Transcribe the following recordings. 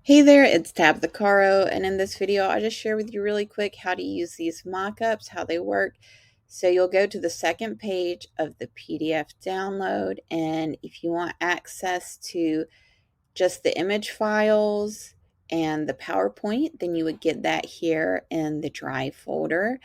Hey there, it's Tabitha Caro, and in this video I'll just share with you really quick how to use these mockups, how they work. So you'll go to the second page of the PDF download, and if you want access to just the image files and the PowerPoint, then you would get that here in the Drive folder.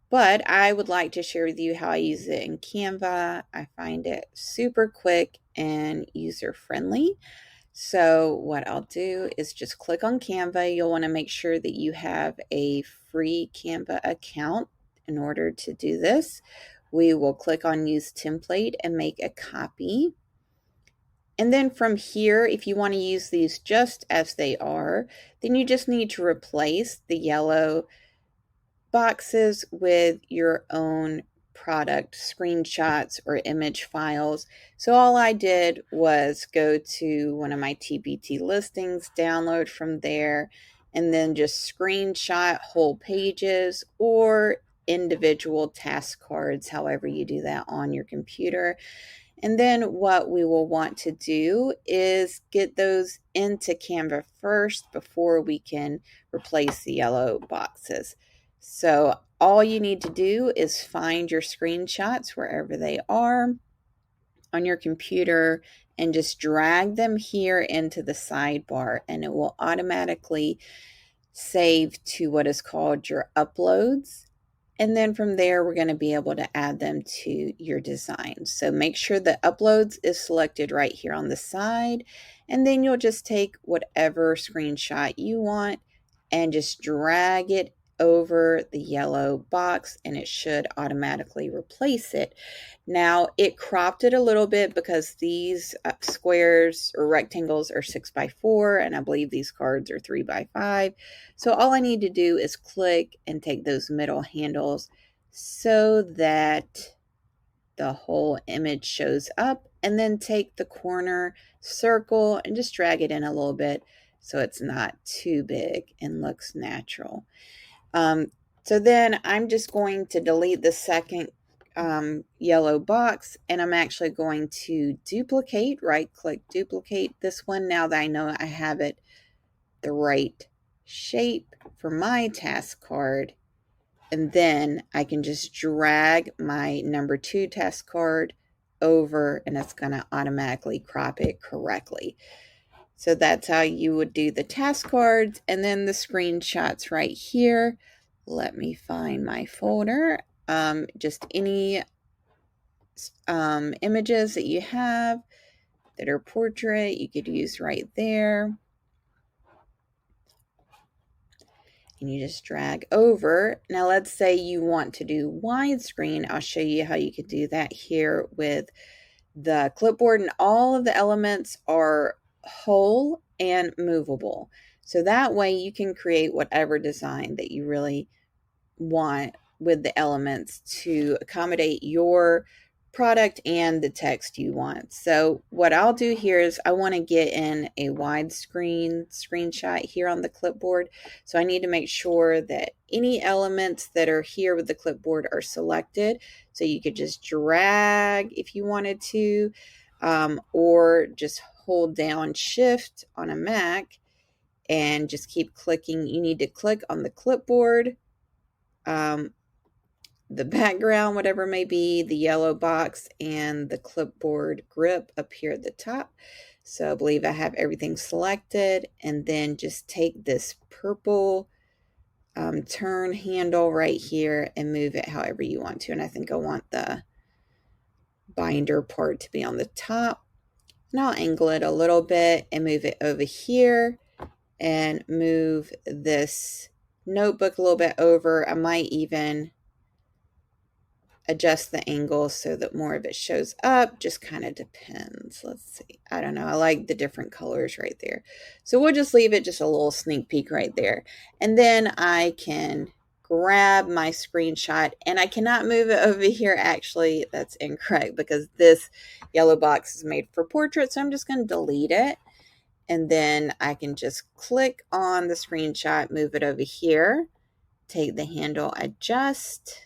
But I would like to share with you how I use it in Canva. I find it super quick and user-friendly. So what I'll do is just click on Canva. You'll want to make sure that you have a free Canva account in order to do this. We will click on Use Template and make a copy. And then from here, if you want to use these just as they are, then you just need to replace the yellow boxes with your own product screenshots or image files. So all I did was go to one of my TpT listings, download from there, and then just screenshot whole pages or individual task cards, however you do that on your computer. And then what we will want to do is get those into Canva first before we can replace the yellow boxes. So all you need to do is find your screenshots wherever they are on your computer and just drag them here into the sidebar, and it will automatically save to what is called your uploads. And then from there, we're going to be able to add them to your design. So make sure the uploads is selected right here on the side. And then you'll just take whatever screenshot you want and just drag it over the yellow box, and it should automatically replace it. Now it cropped it a little bit because these squares or rectangles are 6x4, and I believe these cards are 3x5. So all I need to do is click and take those middle handles so that the whole image shows up, and then take the corner circle and just drag it in a little bit so it's not too big and looks natural. So then I'm just going to delete the second yellow box, and I'm actually going to duplicate, right click, duplicate this one now that I know I have it the right shape for my task card. And then I can just drag my number 2 task card over, and it's going to automatically crop it correctly. So that's how you would do the task cards. And then the screenshots right here. Let me find my folder. Just any images that you have that are portrait, you could use right there. And you just drag over. Now let's say you want to do widescreen. I'll show you how you could do that here with the clipboard, and all of the elements are whole and movable. So that way you can create whatever design that you really want with the elements to accommodate your product and the text you want. So what I'll do here is I want to get in a widescreen screenshot here on the clipboard. So I need to make sure that any elements that are here with the clipboard are selected. So you could just drag if you wanted to, or just hold down Shift on a Mac and just keep clicking. You need to click on the clipboard, the background, whatever it may be, the yellow box, and the clipboard grip up here at the top. So I believe I have everything selected, and then just take this purple turn handle right here and move it however you want to. And I think I want the binder part to be on the top. And I'll angle it a little bit and move it over here and move this notebook a little bit over. I might even adjust the angle so that more of it shows up. Just kind of depends. Let's see. I don't know. I like the different colors right there. So we'll just leave it just a little sneak peek right there. And then I can grab my screenshot, and I cannot move it over here. Actually, that's incorrect because this yellow box is made for portrait. So I'm just going to delete it. And then I can just click on the screenshot, move it over here, take the handle, adjust.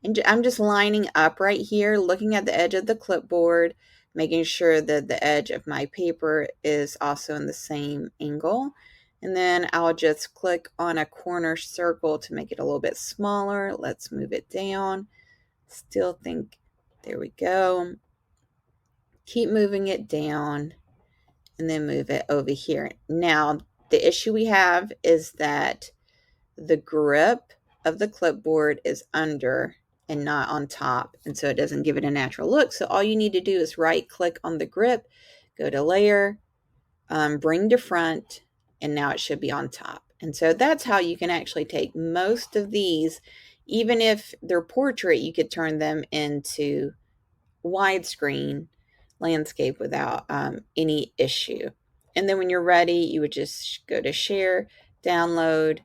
And I'm just lining up right here, looking at the edge of the clipboard, making sure that the edge of my paper is also in the same angle. And then I'll just click on a corner circle to make it a little bit smaller. Let's move it down. Still think, there we go. Keep moving it down and then move it over here. Now, the issue we have is that the grip of the clipboard is under and not on top, and so it doesn't give it a natural look. So all you need to do is right click on the grip, go to layer, bring to front, and now it should be on top. And so that's how you can actually take most of these. Even if they're portrait, you could turn them into widescreen landscape without any issue. And then when you're ready, you would just go to share, download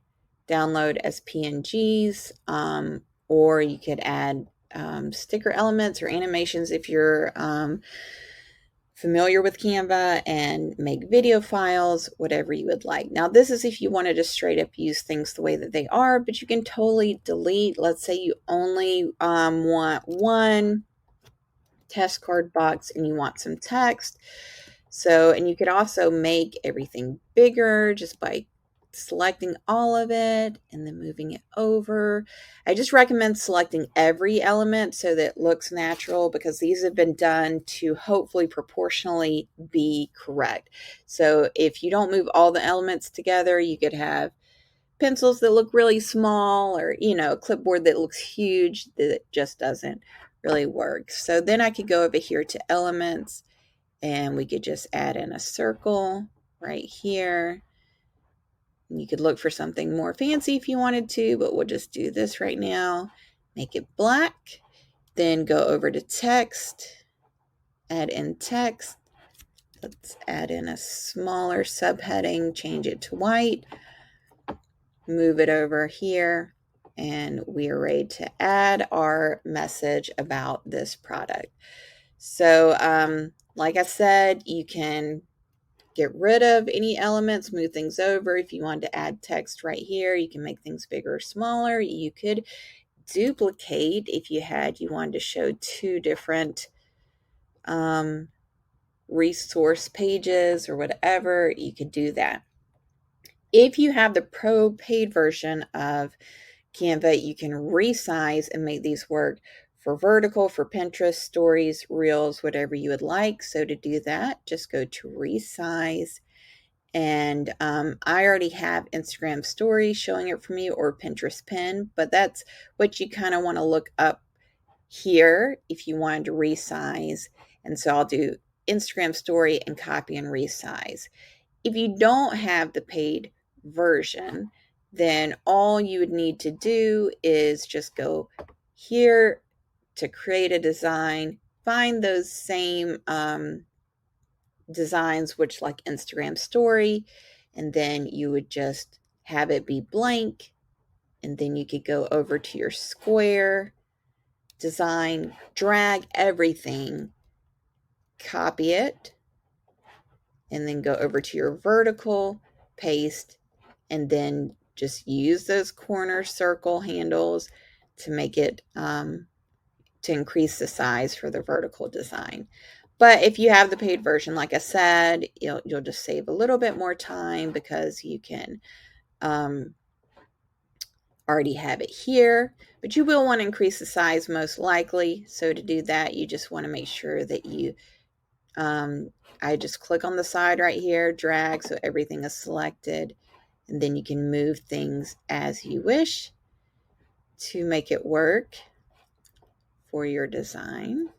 as PNGs, or you could add sticker elements or animations if you're familiar with Canva, and make video files, whatever you would like. Now, this is if you wanted to straight up use things the way that they are, but you can totally delete. Let's say you only want one test card box and you want some text. So, and you could also make everything bigger just by selecting all of it and then moving it over. I just recommend selecting every element so that it looks natural, because these have been done to hopefully proportionally be correct. So if you don't move all the elements together, you could have pencils that look really small, or, you know, a clipboard that looks huge that just doesn't really work. So then I could go over here to elements, and we could just add in a circle right here. You could look for something more fancy if you wanted to, but we'll just do this right now. Make it black. Then go over to text, add in text. Let's add in a smaller subheading, change it to white, move it over here, and we are ready to add our message about this product. So, like I said, you can get rid of any elements, move things over. If you wanted to add text right here, you can make things bigger or smaller. You could duplicate if you wanted to show two different resource pages or whatever, you could do that. If you have the pro paid version of Canva, you can resize and make these work for vertical, for Pinterest, stories, reels, whatever you would like. So to do that, just go to resize. And I already have Instagram stories showing it for me, or Pinterest pin, but that's what you kind of want to look up here if you wanted to resize. And so I'll do Instagram story and copy and resize. If you don't have the paid version, then all you would need to do is just go here to create a design, find those same designs, which like Instagram story, and then you would just have it be blank, and then you could go over to your square design, drag everything, copy it, and then go over to your vertical, paste, and then just use those corner circle handles to make it to increase the size for the vertical design. But if you have the paid version, like I said, you'll just save a little bit more time, because you can already have it here, but you will want to increase the size most likely. So to do that, you just want to make sure that you I just click on the side right here, drag so everything is selected, and then you can move things as you wish to make it work for your design.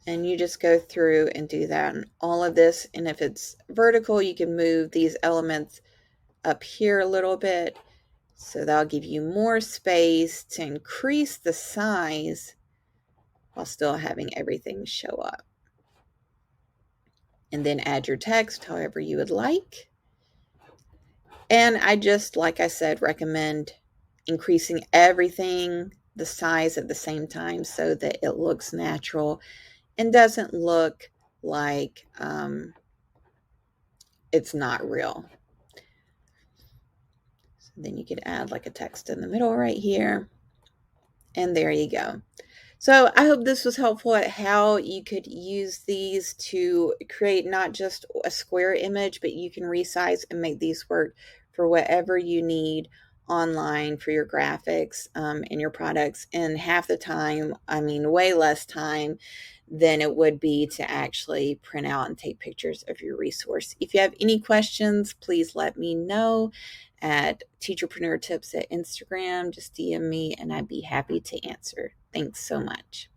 And you just go through and do that and all of this. And if it's vertical, you can move these elements up here a little bit. So that'll give you more space to increase the size while still having everything show up. And then add your text however you would like. And I just, like I said, recommend increasing everything, the size at the same time, so that it looks natural and doesn't look like it's not real. So then you could add like a text in the middle right here. And there you go. So I hope this was helpful at how you could use these to create not just a square image, but you can resize and make these work for whatever you need online for your graphics and your products in half the time, I mean, way less time than it would be to actually print out and take pictures of your resource. If you have any questions, please let me know at Teacherpreneur Tips at Instagram. Just DM me and I'd be happy to answer. Thanks so much.